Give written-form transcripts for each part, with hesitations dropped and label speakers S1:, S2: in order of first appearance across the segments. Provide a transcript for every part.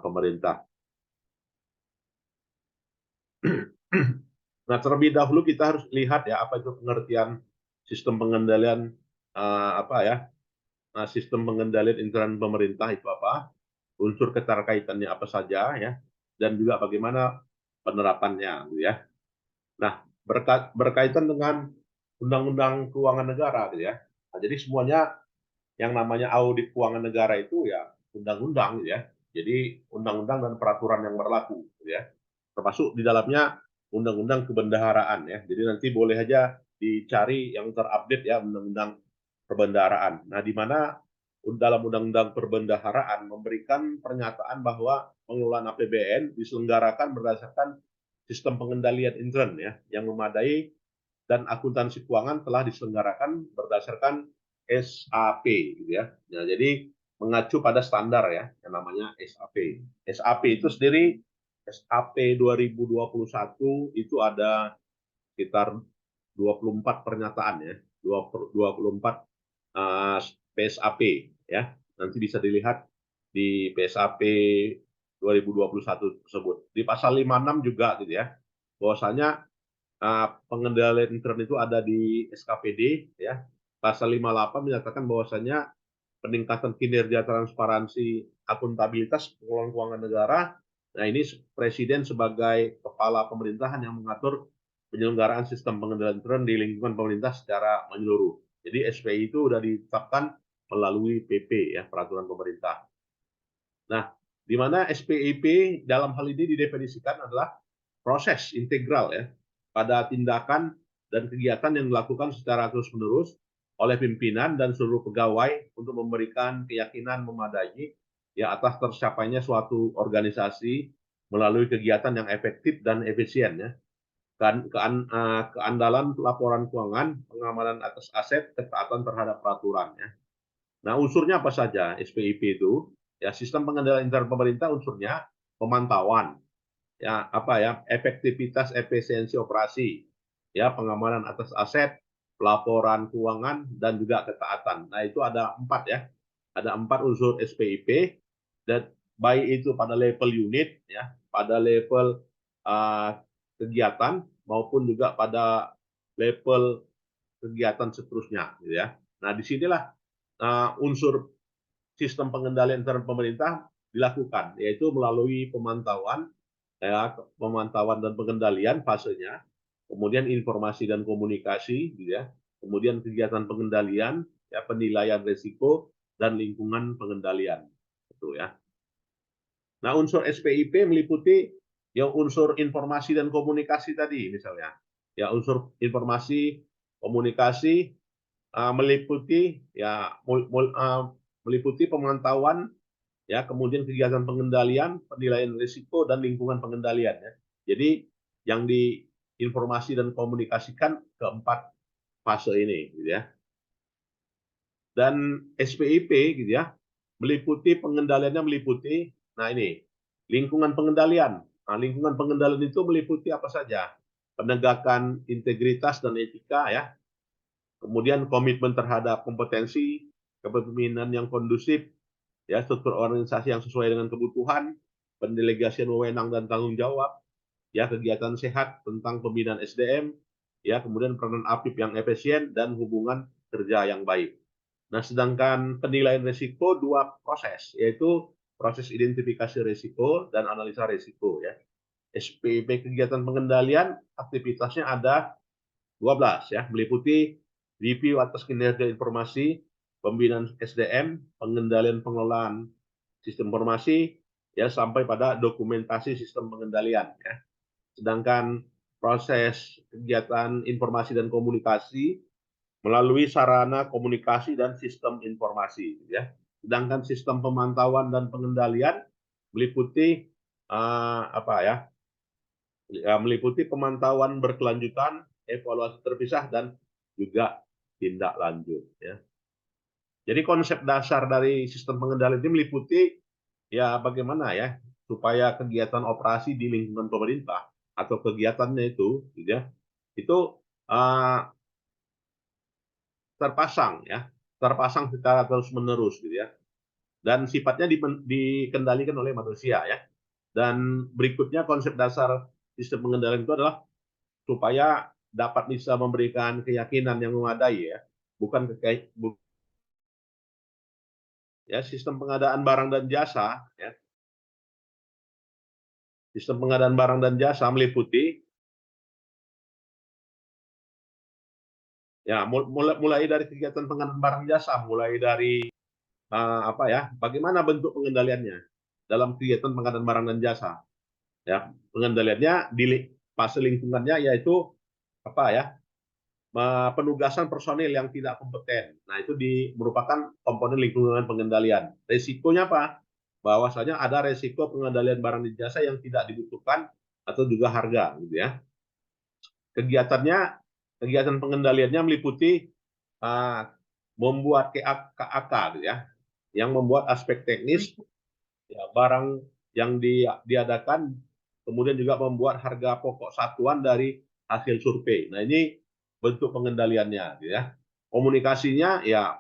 S1: pemerintah. Nah, terlebih dahulu kita harus lihat ya apa itu pengertian sistem pengendalian apa ya sistem pengendalian intern pemerintah itu apa, unsur keterkaitannya apa saja ya, dan juga bagaimana penerapannya, gitu ya. Nah, berkaitan dengan Undang-Undang Keuangan Negara, gitu ya. Nah, jadi semuanya yang namanya audit keuangan negara itu ya undang-undang, gitu ya. Jadi undang-undang dan peraturan yang berlaku, gitu ya. Termasuk di dalamnya undang-undang kebendaharaan ya. Jadi nanti boleh aja dicari yang terupdate ya undang-undang perbendaharaan. Nah, di mana dalam undang-undang perbendaharaan memberikan pernyataan bahwa pengelolaan APBN diselenggarakan berdasarkan sistem pengendalian intern ya yang memadai dan akuntansi keuangan telah diselenggarakan berdasarkan SAP gitu ya. Nah, jadi mengacu pada standar ya yang namanya SAP. SAP itu sendiri SAP 2021 itu ada sekitar 24 pernyataan ya, 24 PSAP ya. Nanti bisa dilihat di PSAP 2021 tersebut. Di pasal 56 juga gitu ya. Bahwasanya pengendalian intern itu ada di SKPD ya. Pasal 58 menyatakan bahwasanya peningkatan kinerja transparansi akuntabilitas pengelolaan keuangan negara. Nah, ini presiden sebagai kepala pemerintahan yang mengatur penyelenggaraan sistem pengendalian intern di lingkungan pemerintah secara menyeluruh. Jadi SPI itu sudah ditetapkan melalui PP ya, peraturan pemerintah. Nah, di mana SPIP dalam hal ini didefinisikan adalah proses integral ya pada tindakan dan kegiatan yang dilakukan secara terus-menerus oleh pimpinan dan seluruh pegawai untuk memberikan keyakinan memadai ya atas tercapainya suatu organisasi melalui kegiatan yang efektif dan efisien ya. Keandalan laporan keuangan, pengamanan atas aset, ketaatan terhadap peraturan ya. Nah, unsurnya apa saja SPIP itu? Ya, sistem pengendalian intern pemerintah unsurnya pemantauan, ya apa ya efektivitas efisiensi operasi, ya pengamanan atas aset, pelaporan keuangan dan juga ketaatan. Nah itu ada 4 ya, ada 4 unsur SPIP dan baik itu pada level unit ya, pada level uh, kegiatan maupun juga pada level kegiatan seterusnya, gitu ya. Nah disinilah unsur sistem pengendalian intern pemerintah dilakukan, yaitu melalui pemantauan, ya, pemantauan dan pengendalian fasenya, kemudian informasi dan komunikasi, gitu ya, kemudian kegiatan pengendalian, ya, penilaian risiko dan lingkungan pengendalian, itu ya. Nah, unsur SPIP meliputi yang unsur informasi dan komunikasi tadi, misalnya, ya unsur informasi, komunikasi meliputi ya meliputi pemantauan ya kemudian kegiatan pengendalian, penilaian risiko dan lingkungan pengendalian ya. Jadi yang diinformasi dan komunikasikan keempat fase ini gitu ya. Dan SPIP gitu ya meliputi pengendaliannya meliputi nah ini lingkungan pengendalian. Nah, lingkungan pengendalian itu meliputi apa saja? Penegakan integritas dan etika ya, kemudian komitmen terhadap kompetensi, kepemimpinan yang kondusif, ya struktur organisasi yang sesuai dengan kebutuhan, pendelegasian wewenang dan tanggung jawab, ya kegiatan sehat tentang pembinaan SDM, ya kemudian peranan aktif yang efisien dan hubungan kerja yang baik. Nah, sedangkan penilaian risiko dua proses, yaitu proses identifikasi risiko dan analisa risiko ya. SPP kegiatan pengendalian aktivitasnya ada 12 ya, meliputi review atas kinerja informasi, pembinaan SDM, pengendalian pengelolaan sistem informasi, ya sampai pada dokumentasi sistem pengendalian. Ya. Sedangkan proses kegiatan informasi dan komunikasi melalui sarana komunikasi dan sistem informasi. Ya. Sedangkan sistem pemantauan dan pengendalian meliputi apa ya? Meliputi pemantauan berkelanjutan, evaluasi terpisah dan juga tindak lanjut. Ya. Jadi konsep dasar dari sistem pengendalian ini meliputi ya bagaimana ya supaya kegiatan operasi di lingkungan pemerintah atau kegiatannya itu, gitu ya, itu uh, terpasang ya, terpasang secara terus menerus, gitu ya. dan sifatnya dikendalikan oleh manusia ya. Dan berikutnya konsep dasar sistem pengendalian itu adalah supaya dapat bisa memberikan keyakinan yang memadai ya, bukan ya sistem pengadaan barang dan jasa ya. Sistem pengadaan barang dan jasa meliputi ya mulai dari kegiatan pengadaan barang jasa, mulai dari apa ya, bagaimana bentuk pengendaliannya dalam kegiatan pengadaan barang dan jasa. Ya, pengendaliannya di fase lingkungannya yaitu apa ya? Penugasan personil yang tidak kompeten. Nah, itu merupakan komponen lingkungan pengendalian. Resikonya apa? Bahwasanya ada resiko pengendalian barang dan jasa yang tidak dibutuhkan atau juga harga, gitu ya. Kegiatan pengendaliannya meliputi uh, membuat KAK, gitu ya, yang membuat aspek teknis ya, barang yang diadakan, kemudian juga membuat harga pokok satuan dari hasil survei. Nah, ini bentuk pengendaliannya, gitu ya. Komunikasinya ya,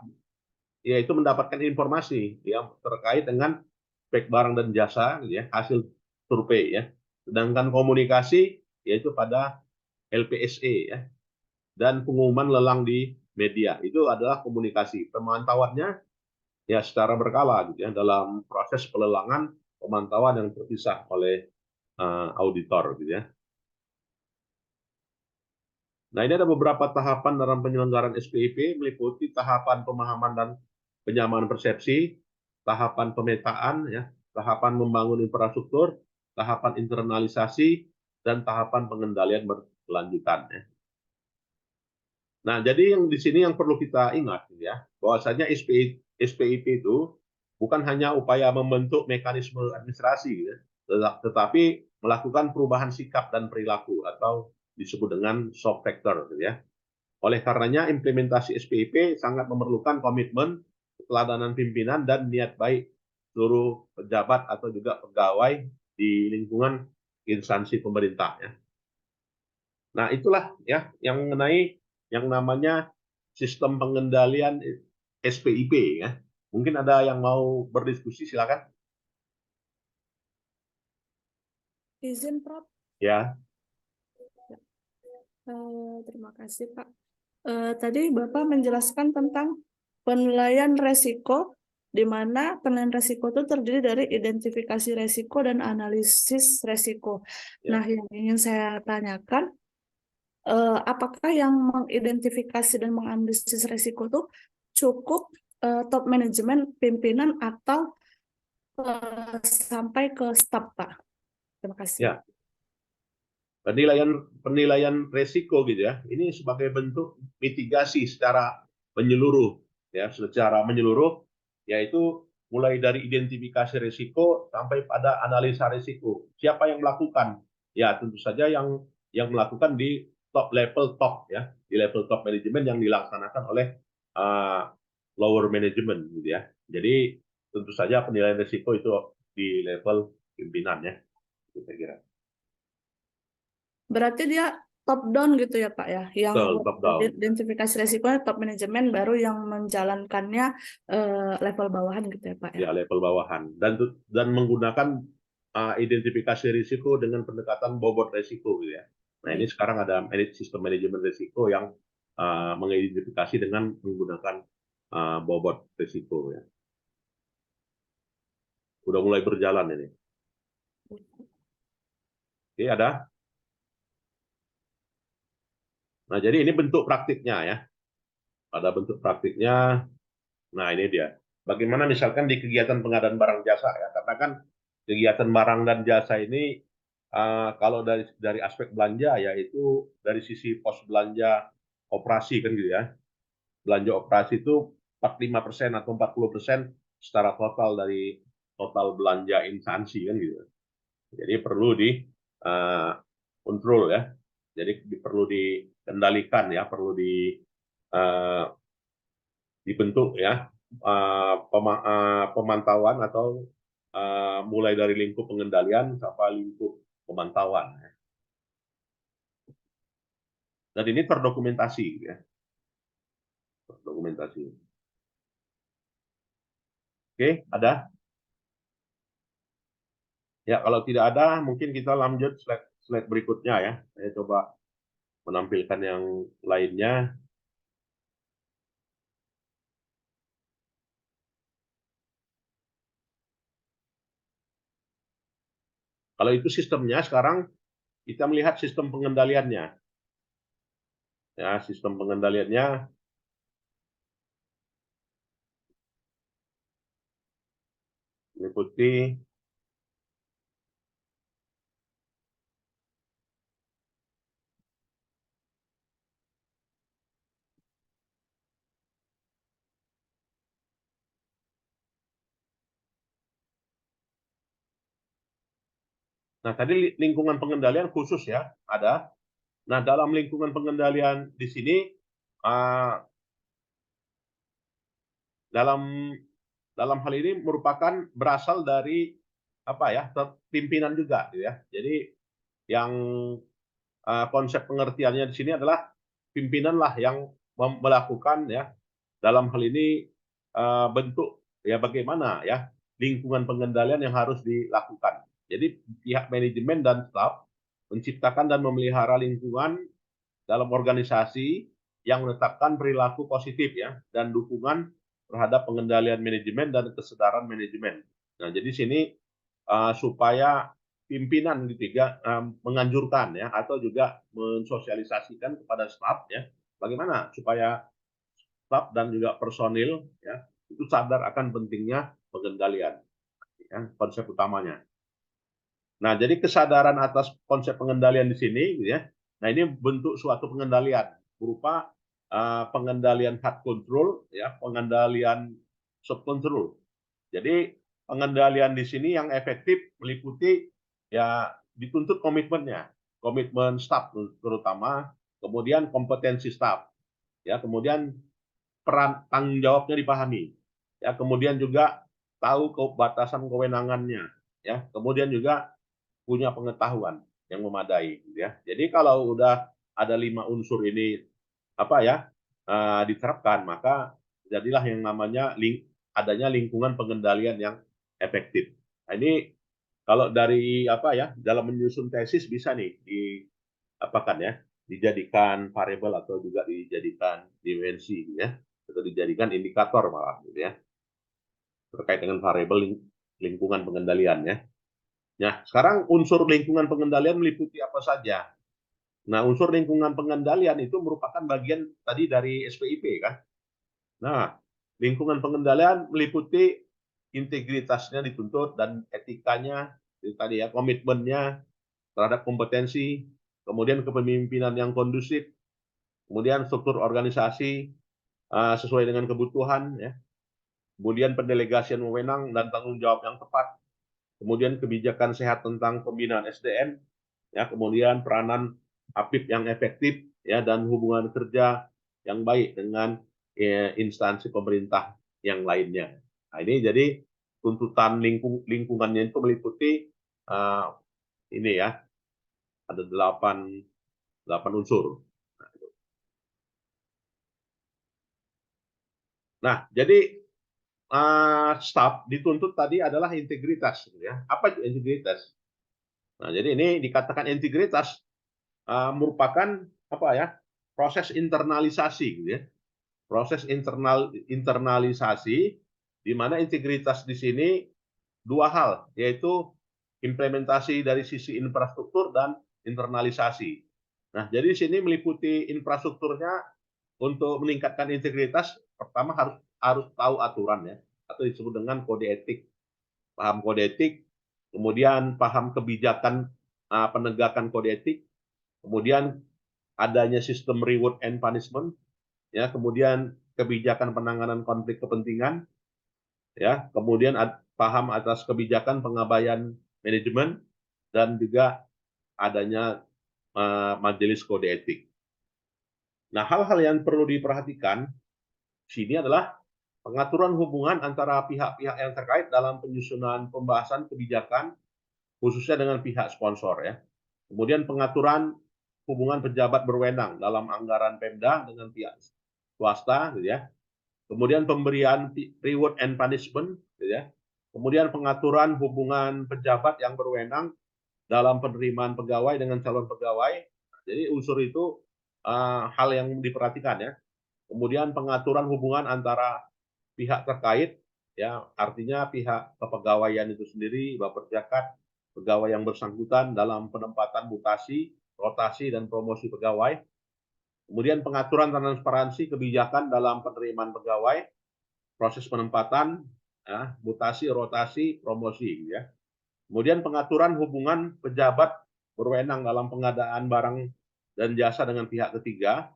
S1: yaitu mendapatkan informasi yang terkait dengan spek barang dan jasa, gitu ya, hasil survei ya. Sedangkan komunikasi yaitu pada LPSE ya, dan pengumuman lelang di media itu adalah komunikasi. Pemantauannya ya secara berkala gitu ya, dalam proses pelelangan pemantauan yang terpisah oleh auditor gitu ya. Nah, ini ada beberapa tahapan dalam penyelenggaraan SPIP, meliputi tahapan pemahaman dan penyamanan persepsi, tahapan pemetaan ya, tahapan membangun infrastruktur, tahapan internalisasi, dan tahapan pengendalian berkelanjutan ya. Nah, jadi yang di sini yang perlu kita ingat ya, bahwasanya SPIP itu bukan hanya upaya membentuk mekanisme administrasi ya, tetapi melakukan perubahan sikap dan perilaku atau disebut dengan soft factor gitu ya. Oleh karenanya implementasi SPIP sangat memerlukan komitmen, keteladanan pimpinan dan niat baik seluruh pejabat atau juga pegawai di lingkungan instansi pemerintah ya. Nah, itulah ya yang mengenai yang namanya sistem pengendalian SPIP ya. Mungkin ada yang mau berdiskusi, silakan.
S2: Izin, Prof.
S1: Ya.
S2: Terima kasih, Pak. Tadi Bapak menjelaskan tentang penilaian resiko, di mana penilaian resiko itu terdiri dari identifikasi resiko dan analisis resiko.
S1: Ya.
S2: Nah, yang ingin saya tanyakan, apakah yang mengidentifikasi dan menganalisis resiko itu cukup top manajemen, pimpinan, atau sampai ke staf, Pak? Terima kasih.
S1: Ya. Penilaian resiko gitu ya. Ini sebagai bentuk mitigasi secara menyeluruh ya, secara menyeluruh, yaitu mulai dari identifikasi risiko sampai pada analisa risiko. Siapa yang melakukan? Ya, tentu saja yang melakukan di top ya, di level top manajemen yang dilaksanakan oleh lower management gitu ya. Jadi tentu saja penilaian risiko itu di level pimpinan ya, saya kira.
S2: Berarti dia top down gitu ya Pak ya, yang
S1: Betul, top down.
S2: identifikasi resikonya top manajemen, baru yang menjalankannya level bawahan gitu ya Pak ya.
S1: Ya, level bawahan, dan menggunakan identifikasi risiko dengan pendekatan bobot risiko gitu ya. Nah, ini
S2: Baik.
S1: sekarang ada sistem manajemen risiko yang mengidentifikasi dengan menggunakan bobot risiko ya. Udah mulai berjalan ini. Oke, ada. Nah, jadi ini bentuk praktiknya ya. Ada bentuk praktiknya. Nah, ini dia. Bagaimana misalkan di kegiatan pengadaan barang jasa ya, karena kan kegiatan barang dan jasa ini kalau dari aspek belanja yaitu dari sisi pos belanja operasi kan gitu ya. Belanja operasi itu 45% atau 40% secara total dari total belanja instansi kan gitu. Jadi perlu di kontrol ya. Jadi perlu dikendalikan ya, perlu uh, dibentuk ya pemantauan atau mulai dari lingkup pengendalian sampai lingkup pemantauan. Dan ini terdokumentasi ya. Terdokumentasi. Oke, ada? Ya, kalau tidak ada, mungkin kita lanjut slide berikutnya ya. Saya coba menampilkan yang lainnya. Kalau itu sistemnya, sekarang kita melihat sistem pengendaliannya. Ya, sistem pengendaliannya. Meliputi Nah, tadi lingkungan pengendalian khusus ya, ada. Nah, dalam lingkungan pengendalian di sini, dalam dalam hal ini merupakan berasal dari apa ya, pimpinan juga, gitu ya. Jadi yang konsep pengertiannya di sini adalah pimpinan lah yang melakukan ya, dalam hal ini bentuk ya bagaimana ya lingkungan pengendalian yang harus dilakukan. Jadi pihak manajemen dan staf menciptakan dan memelihara lingkungan dalam organisasi yang menetapkan perilaku positif ya dan dukungan terhadap pengendalian manajemen dan kesadaran manajemen. Nah, jadi sini supaya pimpinan gitu ya menganjurkan ya atau juga mensosialisasikan kepada staf ya bagaimana supaya staf dan juga personil ya itu sadar akan pentingnya pengendalian ya, konsep utamanya. Nah, jadi kesadaran atas konsep pengendalian di sini, gitu ya. Nah, ini bentuk suatu pengendalian berupa pengendalian hard control, ya, pengendalian soft control. Jadi pengendalian di sini yang efektif meliputi ya dituntut komitmennya, komitmen staf terutama, kemudian kompetensi staf, ya, kemudian peran tanggung jawabnya dipahami, ya, kemudian juga tahu batasan kewenangannya, ya, kemudian juga punya pengetahuan yang memadai, gitu ya. Jadi kalau udah ada 5 unsur ini apa ya diterapkan, maka jadilah yang namanya adanya lingkungan pengendalian yang efektif. Nah, ini kalau dari apa ya dalam menyusun tesis bisa nih diapakan ya dijadikan variabel atau juga dijadikan dimensi gitu ya atau dijadikan indikator malah gitu ya terkait dengan variabel lingkungan pengendalian ya. Nah, sekarang unsur lingkungan pengendalian meliputi apa saja? Nah, unsur lingkungan pengendalian itu merupakan bagian tadi dari SPIP kan. Nah, lingkungan pengendalian meliputi integritasnya dituntut dan etikanya, itu tadi ya, komitmennya terhadap kompetensi, kemudian kepemimpinan yang kondusif, kemudian struktur organisasi sesuai dengan kebutuhan, ya, kemudian pendelegasian wewenang dan tanggung jawab yang tepat, kemudian kebijakan sehat tentang pembinaan SDM, ya, kemudian peranan APIP yang efektif, ya, dan hubungan kerja yang baik dengan instansi pemerintah yang lainnya. Nah, ini jadi tuntutan lingkungannya itu meliputi uh, ini ya, ada 8 unsur. Nah, jadi staf dituntut tadi adalah integritas, ya. Apa itu integritas? Nah, jadi ini dikatakan integritas merupakan apa ya proses internalisasi gitu ya proses internalisasi di mana integritas di sini dua hal yaitu implementasi dari sisi infrastruktur dan internalisasi. Nah, jadi di sini meliputi infrastrukturnya untuk meningkatkan integritas pertama harus tahu aturan ya atau disebut dengan kode etik, paham kode etik, kemudian paham kebijakan penegakan kode etik, kemudian adanya sistem reward and punishment, ya, kemudian kebijakan penanganan konflik kepentingan, ya, kemudian paham atas kebijakan pengabaian manajemen dan juga adanya majelis kode etik. Nah, hal-hal yang perlu diperhatikan sini adalah pengaturan hubungan antara pihak-pihak yang terkait dalam penyusunan pembahasan kebijakan khususnya dengan pihak sponsor ya. Kemudian pengaturan hubungan pejabat berwenang dalam anggaran Pemda dengan pihak swasta gitu ya. kemudian pemberian reward and punishment, gitu ya. Kemudian pengaturan hubungan pejabat yang berwenang dalam penerimaan pegawai dengan calon pegawai. Jadi unsur itu hal yang diperhatikan ya. Kemudian pengaturan hubungan antara pihak terkait, ya artinya pihak kepegawaian itu sendiri, baper zakat, pegawai yang bersangkutan dalam penempatan mutasi, rotasi dan promosi pegawai. Kemudian pengaturan transparansi kebijakan dalam penerimaan pegawai, proses penempatan, ya, mutasi, rotasi, promosi, ya. Kemudian pengaturan hubungan pejabat berwenang dalam pengadaan barang dan jasa dengan pihak ketiga,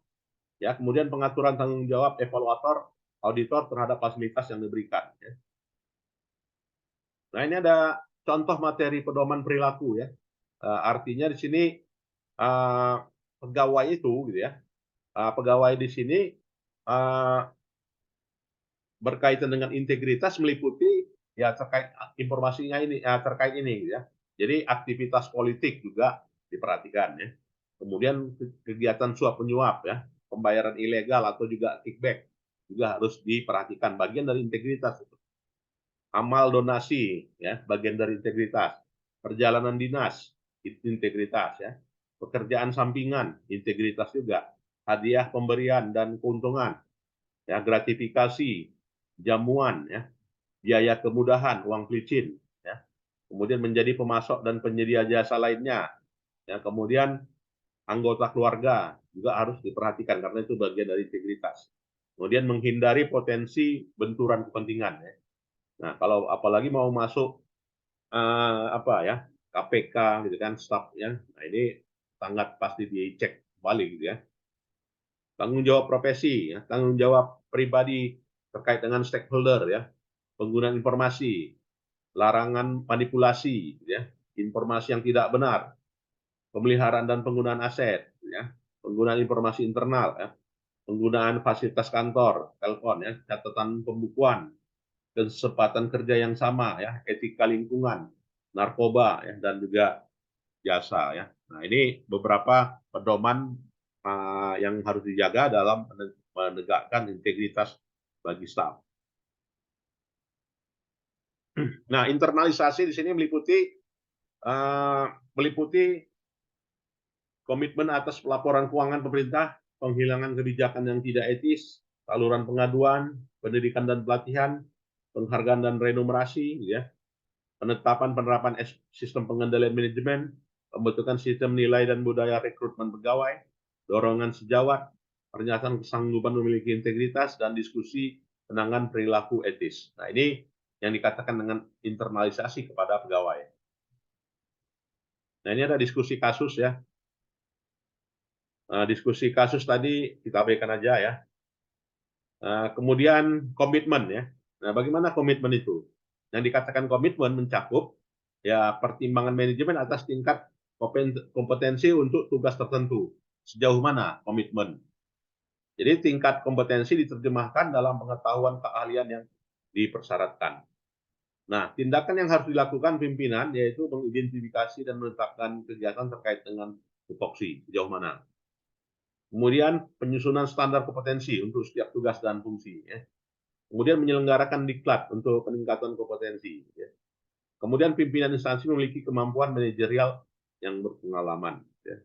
S1: ya. Kemudian pengaturan tanggung jawab evaluator, auditor terhadap fasilitas yang diberikan. Ya. Nah ini ada contoh materi pedoman perilaku ya. Artinya di sini pegawai itu, gitu ya. Pegawai di sini berkaitan dengan integritas meliputi ya terkait informasinya ini terkait ini ya. Jadi aktivitas politik juga diperhatikan ya. Kemudian kegiatan suap menyuap ya, pembayaran ilegal atau juga kickback juga harus diperhatikan, bagian dari integritas itu. Amal donasi ya, bagian dari integritas. Perjalanan dinas integritas ya. Pekerjaan sampingan integritas juga. Hadiah pemberian dan keuntungan ya, gratifikasi, jamuan ya, biaya kemudahan, uang pelicin ya. Kemudian menjadi pemasok dan penyedia jasa lainnya ya. Kemudian anggota keluarga juga harus diperhatikan karena itu bagian dari integritas. Kemudian menghindari potensi benturan kepentingan ya. Nah, kalau apalagi mau masuk apa ya, KPK gitu kan, stafnya. Nah, ini sangat pasti dicek kembali gitu ya. Tanggung jawab profesi, ya, tanggung jawab pribadi terkait dengan stakeholder ya, penggunaan informasi, larangan manipulasi, ya, informasi yang tidak benar, pemeliharaan dan penggunaan aset, ya, penggunaan informasi internal, ya, penggunaan fasilitas kantor, telepon, ya, catatan pembukuan, kesempatan kerja yang sama, ya, etika lingkungan, narkoba, ya, dan juga jasa, ya. Nah ini beberapa pedoman yang harus dijaga dalam menegakkan integritas bagi staf. Nah, internalisasi di sini meliputi komitmen atas pelaporan keuangan pemerintah, penghilangan kebijakan yang tidak etis, saluran pengaduan, pendidikan dan pelatihan, penghargaan dan remunerasi, ya, penetapan penerapan sistem pengendalian manajemen, pembentukan sistem nilai dan budaya rekrutmen pegawai, dorongan sejawat, pernyataan kesanggupan memiliki integritas, dan diskusi penanganan perilaku etis. Nah, ini yang dikatakan dengan internalisasi kepada pegawai. Nah, ini ada diskusi kasus ya. Diskusi kasus tadi kita abaikan aja ya. Kemudian komitmen ya. Nah, bagaimana komitmen itu? Yang dikatakan komitmen mencakup ya pertimbangan manajemen atas tingkat kompetensi untuk tugas tertentu. Sejauh mana komitmen? Jadi tingkat kompetensi diterjemahkan dalam pengetahuan keahlian yang dipersyaratkan. Nah, tindakan yang harus dilakukan pimpinan yaitu mengidentifikasi dan menetapkan kegiatan terkait dengan tupoksi sejauh mana. Kemudian penyusunan standar kompetensi untuk setiap tugas dan fungsi. Ya. Kemudian menyelenggarakan diklat untuk peningkatan kompetensi. Ya. Kemudian pimpinan instansi memiliki kemampuan manajerial yang berpengalaman. Ya.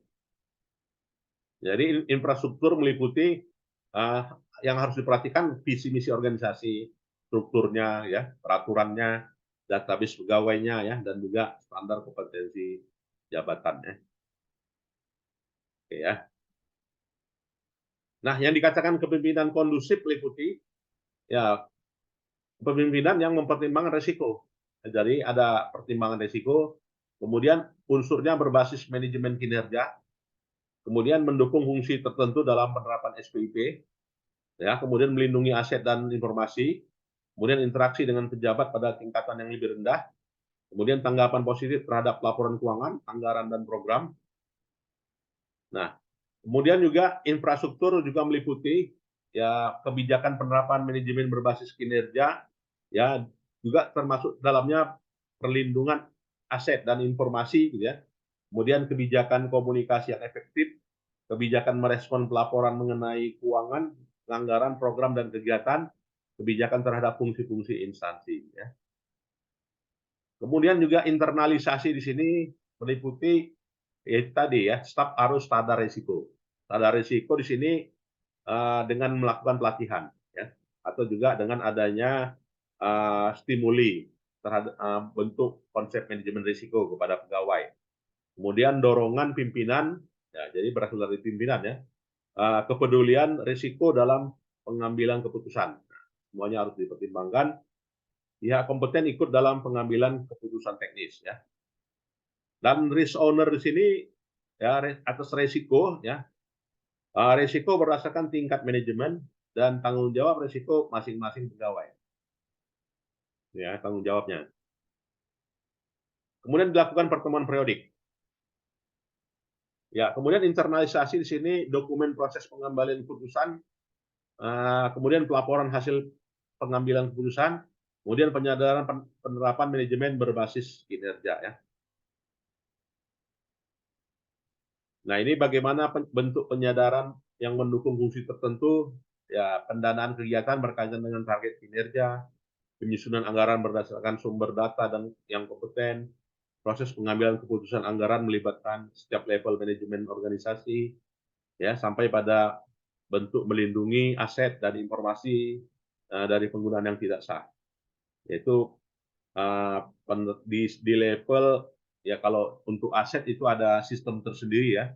S1: Jadi infrastruktur meliputi yang harus diperhatikan visi misi organisasi, strukturnya, ya, peraturannya, database pegawainya, ya, dan juga standar kompetensi jabatannya. Oke, ya. Nah, yang dikatakan kepemimpinan kondusif meliputi ya kepemimpinan yang mempertimbangkan resiko. Jadi ada pertimbangan resiko, kemudian unsurnya berbasis manajemen kinerja, kemudian mendukung fungsi tertentu dalam penerapan SPIP, ya, kemudian melindungi aset dan informasi, kemudian interaksi dengan pejabat pada tingkatan yang lebih rendah, kemudian tanggapan positif terhadap laporan keuangan, anggaran dan program. Nah, kemudian juga infrastruktur juga meliputi ya kebijakan penerapan manajemen berbasis kinerja, ya juga termasuk dalamnya perlindungan aset dan informasi, gitu ya. Kemudian kebijakan komunikasi yang efektif, kebijakan merespon pelaporan mengenai keuangan, anggaran, program dan kegiatan, kebijakan terhadap fungsi-fungsi instansi. Ya. Kemudian juga internalisasi di sini meliputi tadi ya, staf harus sadar risiko. Sadar risiko di sini dengan melakukan pelatihan, ya, atau juga dengan adanya stimuli terhadap bentuk konsep manajemen risiko kepada pegawai. Kemudian dorongan pimpinan, ya, jadi berasal dari pimpinan ya, kepedulian risiko dalam pengambilan keputusan. Semuanya harus dipertimbangkan. Pihak kompeten ikut dalam pengambilan keputusan teknis ya. Dan risk owner di sini ya atas resiko ya. Risiko berdasarkan tingkat manajemen dan tanggung jawab risiko masing-masing pegawai. Ya, tanggung jawabnya. Kemudian dilakukan pertemuan periodik. Ya, kemudian internalisasi di sini dokumen proses pengambilan keputusan, kemudian pelaporan hasil pengambilan keputusan, kemudian penyadaran penerapan manajemen berbasis kinerja ya. Nah, ini bagaimana bentuk penyadaran yang mendukung fungsi tertentu, ya pendanaan kegiatan berkaitan dengan target kinerja, penyusunan anggaran berdasarkan sumber data dan yang kompeten, proses pengambilan keputusan anggaran melibatkan setiap level manajemen organisasi, ya sampai pada bentuk melindungi aset dan informasi dari penggunaan yang tidak sah. Yaitu di level ya kalau untuk aset itu ada sistem tersendiri ya,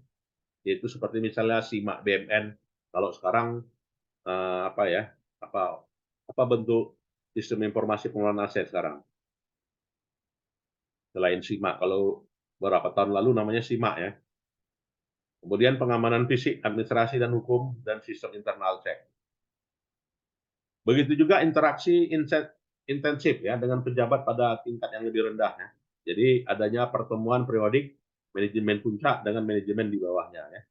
S1: yaitu seperti misalnya SIMAK BMN. Kalau sekarang apa bentuk sistem informasi pengelolaan aset sekarang? Selain SIMAK, kalau beberapa tahun lalu namanya SIMAK ya. Kemudian pengamanan fisik, administrasi dan hukum, dan sistem internal check. Begitu juga interaksi intensif ya dengan pejabat pada tingkat yang lebih rendah ya. Jadi adanya pertemuan periodik manajemen puncak dengan manajemen di bawahnya ya.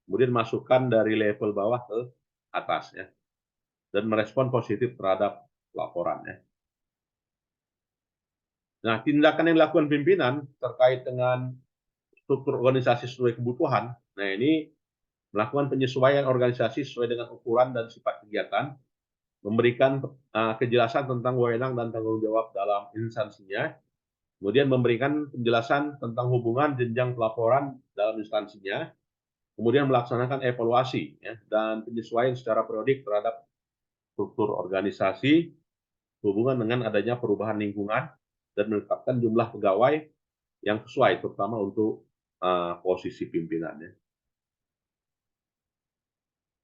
S1: Kemudian masukan dari level bawah ke atas ya. Dan merespon positif terhadap laporan ya. Nah, tindakan yang dilakukan pimpinan terkait dengan struktur organisasi sesuai kebutuhan. Nah, ini melakukan penyesuaian organisasi sesuai dengan ukuran dan sifat kegiatan, memberikan kejelasan tentang wewenang dan tanggung jawab dalam instansinya, kemudian memberikan penjelasan tentang hubungan jenjang pelaporan dalam instansinya, kemudian melaksanakan evaluasi ya, dan penyesuaian secara periodik terhadap struktur organisasi, hubungan dengan adanya perubahan lingkungan, dan menetapkan jumlah pegawai yang sesuai, terutama untuk posisi pimpinannya.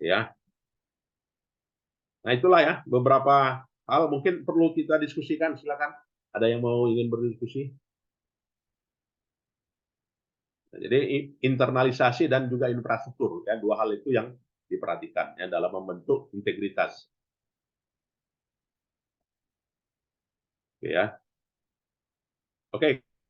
S1: Ya, nah itulah ya beberapa hal mungkin perlu kita diskusikan. Silakan, ada yang mau ingin berdiskusi? Nah, jadi internalisasi dan juga infrastruktur ya, dua hal itu yang diperhatikan ya dalam membentuk integritas. Oke ya. Oke.